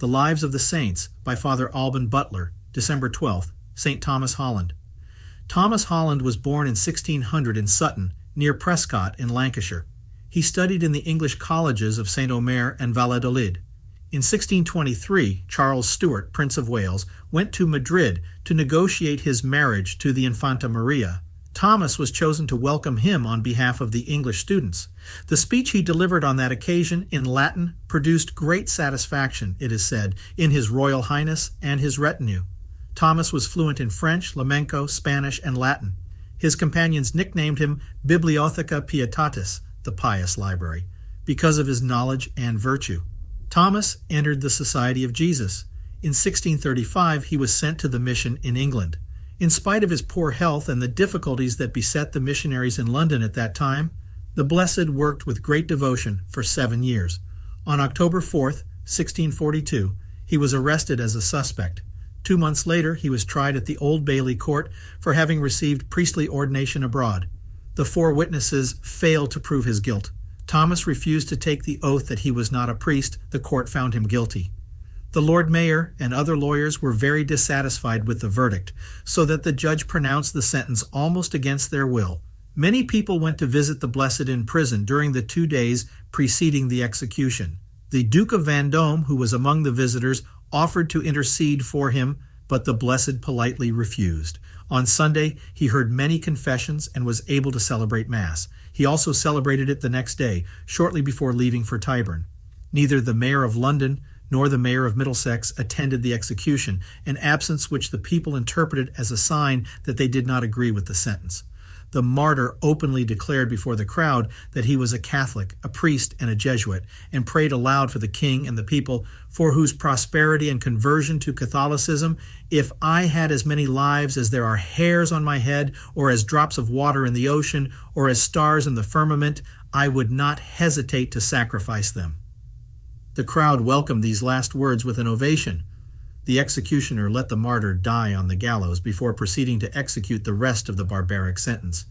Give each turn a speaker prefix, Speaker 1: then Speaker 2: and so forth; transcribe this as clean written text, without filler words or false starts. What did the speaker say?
Speaker 1: The Lives of the Saints by Father Alban Butler, December 12th, St. Thomas, Holland. Thomas Holland was born in 1600 in Sutton, near Prescott in Lancashire. He studied in the English colleges of St-Omer and Valladolid. In 1623, Charles Stuart, Prince of Wales, went to Madrid to negotiate his marriage to the Infanta Maria. Thomas was chosen to welcome him on behalf of the English students. The speech he delivered on that occasion in Latin produced great satisfaction, it is said, in His Royal Highness and his retinue. Thomas was fluent in French, Flamenco, Spanish, and Latin. His companions nicknamed him Bibliotheca Pietatis, the Pious Library, because of his knowledge and virtue. Thomas entered the Society of Jesus. In 1635, he was sent to the mission in England. In spite of his poor health and the difficulties that beset the missionaries in London at that time, the Blessed worked with great devotion for 7 years. On October 4th, 1642, he was arrested as a suspect. 2 months later, he was tried at the Old Bailey Court for having received priestly ordination abroad. The 4 witnesses failed to prove his guilt. Thomas refused to take the oath that he was not a priest. The court found him guilty. The Lord Mayor and other lawyers were very dissatisfied with the verdict, so that the judge pronounced the sentence almost against their will. Many people went to visit the Blessed in prison during the 2 days preceding the execution. The Duke of Vendôme, who was among the visitors, offered to intercede for him, but the Blessed politely refused. On Sunday, he heard many confessions and was able to celebrate Mass. He also celebrated it the next day, shortly before leaving for Tyburn. Neither the Mayor of London nor the Mayor of Middlesex attended the execution, an absence which the people interpreted as a sign that they did not agree with the sentence. The martyr openly declared before the crowd that he was a Catholic, a priest, and a Jesuit, and prayed aloud for the king and the people, for whose prosperity and conversion to Catholicism, if I had as many lives as there are hairs on my head, or as drops of water in the ocean, or as stars in the firmament, I would not hesitate to sacrifice them. The crowd welcomed these last words with an ovation. The executioner let the martyr die on the gallows before proceeding to execute the rest of the barbaric sentence.